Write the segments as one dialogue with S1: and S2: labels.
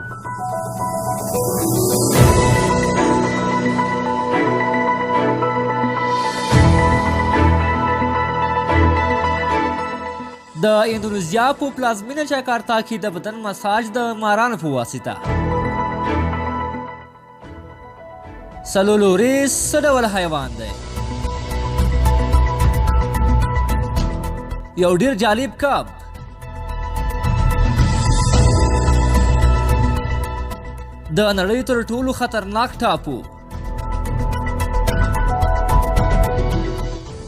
S1: د اندونیزیا په پلازمینه جاکارتا کې د بدن مساج د مارانو په واسطه. سلولوریس څه ډول حیوان دی؟ یو ډیر جالب کب. د نړۍ تر ټولو خطرناک ټاپو.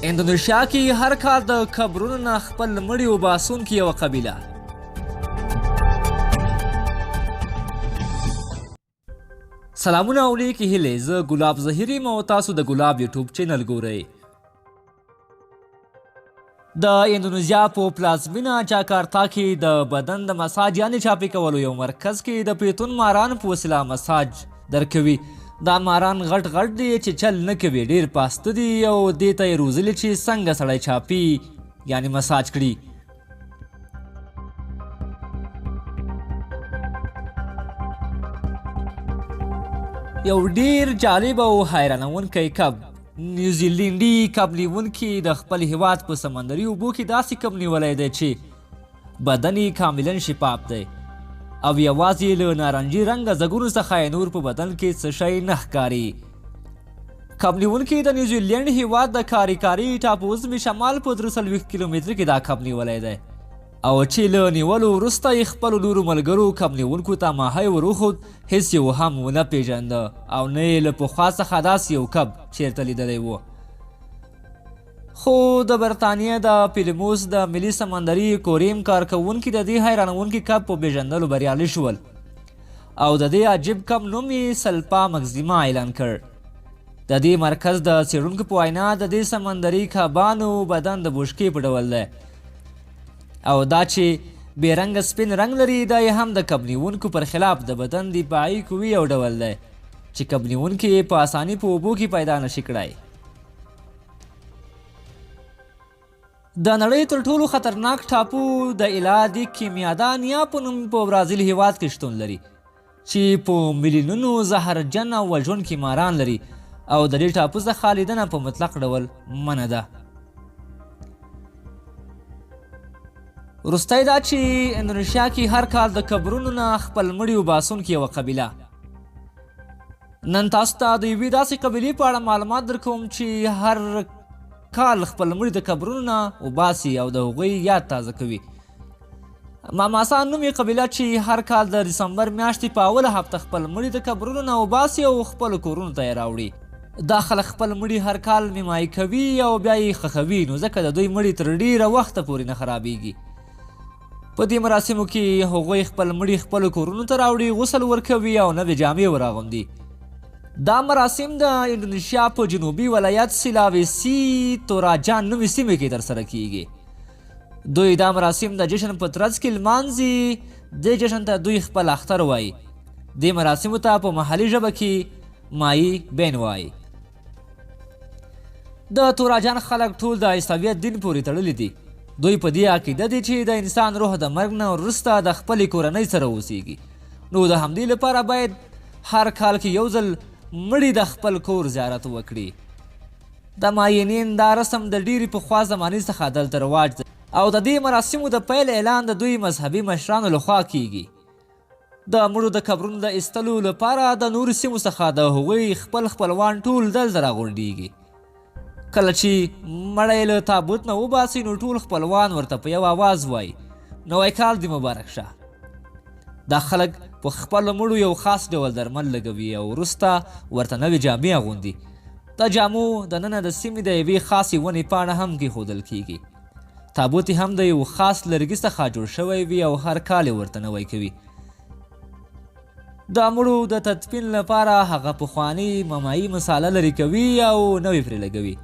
S1: اندونیشیا کې هر کال د قبرونو نه خپل مړي وباسونکې یوه قبیله. سلامونه او نیکې هیلې، زه ګلاب ظهیري یم او تاسو د ګلاب یوټیوب چینل ګورئ. د اندونیزیا په پلازمینه جاکارتا کې د بدن د مساج یعنې چاپی کولو یو مرکز کې د پیتون مارانو په وسیله مساج درکوي. دا ماران غټ غټ دي چې چل نه کوي، ډیر پاسته دي او دې ته یې روزلي چې څنګه سړی چاپي یعنې مساج کړي. یو ډیر جالب او حیرانونکی کب. نیوزیلینډي کب نیونکي د خپل هیواد په سمندري اوبو کې داسې کب نیولی دی چې بدن یې کاملا شفاف دی او یوازې له نارنجي رنګه ځګونو څخه یې نور په بدن کې څه شی نه ښکاري. کب نیونکي د نیوزیلینډ هیواد د کاریکاري ټاپووزمې شمال په 340 کیلومتره کې دا کب نیولی دی او چې له نیولو وروسته یې خپلو نورو ملګرو کب نیونکو ته ماهی وروښود، هیڅ یو هم ونه پیژنده او نه یې له پخوا څخه داسې یو کب چیرته لیدلی و. خو د برطانیې د پیلموس د ملي سمندري کوریم کارکوونکي د دې حیرانونکي کب په پیژندلو بریالي شول او د دې عجیب کب نوم یې سلپا مګزیما اعلان کړ. د دې مرکز د څېړونکو په وینا د دې سمندري کبانو بدن د بوشکې په ډول دی او دا چې بې رنګه سپین رنګ لري دا یې هم د کب نیونکو پر خلاف د بدن دفاعي قوې یو ډول دی چې کب نیونکي یې په اساني په اوبو کې پیدا نشي کړی. د نړۍ تر ټولو خطرناک ټاپو د ایلا دی کیمیادانیا په نوم په برازیل هیواد کې شتون لري چې په میلیونونو زهرجن او وژونکي ماران لري او د دې ټاپو څخه لیدنه په مطلق ډول منع ده. وروستی دا چې اندونیشیا کې هر کال د قبرونو نه خپل مړي وباسونکې یوه قبیله. نن تاسو ته د یوې داسې قبیلې په اړه معلومات درکوم چې هر کال خپل مړي د قبرونو نه وباسي او د هغوی یاد تازه کوي. ماماسان نوم یې قبیله چې هر کال د دسمبر میاشتې په اوله هفته خپل مړي د قبرونو نه وباسي او خپلو کورونو ته یې راوړي. دا خلک خپل مړي هر کال میمایي کوي او بیا یې ښخوي، نو ځکه د دوی مړي تر ډیره وخته پورې نه خرابیږي. په دې مراسمو کې هغوی خپل مړي خپلو کورونو ته راوړي، غسل ورکوي او نوې جامې وراغوندي. دا مراسم د اندونیشیا په جنوبي ولایت سلاویسي توراجان نومې سیمې کې ترسره کیږي. دوی دا مراسم د جشن په ترڅ کې لمانځي. دې جشن ته دوی خپل اختر وایي. دې مراسمو ته په محلي ژبه کې مایي بین وایي. د توراجان خلک ټول د عیسویت دین پورې تړلي دي. دوی په دې عقیده دي چې د انسان روح د مرګ نه وروسته د خپلې کورنۍ سره اوسیږي، نو د همدې لپاره باید هر کال کې یو ځل مړي د خپل کور زیارت وکړي. د ماینین دا رسم د ډیرې پخوا زمانې څخه دلته رواج دی او د دې مراسمو د پیل اعلان د دوی مذهبي مشرانو لخوا کیږي. د مړو د قبرونو د ایستلو لپاره د نورو سیمو څخه د هغوی خپل خپلوان ټول دلته راغونډیږي. کله چې مړی له تابوت نه وباسي نو ټول خپلوان ورته په یو آواز وایي نوی کال دې مبارک شه. دا خلک په خپلو مړو یو خاص ډول درمل لګوي او وروسته ورته نوې جامې اغوندي. د جامو دننه د سیمې د یوې خاصې ونې پاڼه هم کیښودل کیږي. تابوت هم د یو خاص لرګي څخه جوړ شوی وي او هر کال یې ورته نوی کوي. د مړو د تدفین لپاره هغه پخواني ممایي مساله لرې کوي او نوې پرې لګوي.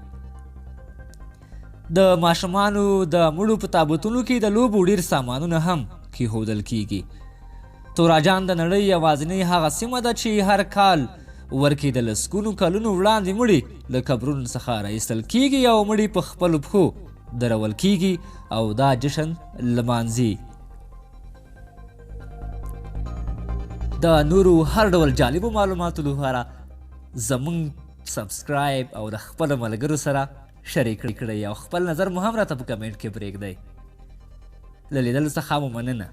S1: د ماشومانو د مړو په تابوتونو کې د لوبو ډیر سامانونه هم کیښودل کیږي. توراجان د نړۍ یوازینۍ هغه سیمه ده چې هر کال ورکې د لسګونو کلونو وړاندې مړي له قبرونو څخه راایستل کیږي او مړي په خپلو پښو درول کیږي او دا جشن لمانځي. د نورو هر ډول جالبو معلوماتو لپاره زمونږ سبسکرایب او د خپلو ملګرو سره شریک کړئ او خپل نظر مو هم راته په کمنټ کې پرېږدئ. له لیدلو څخه مو مننه.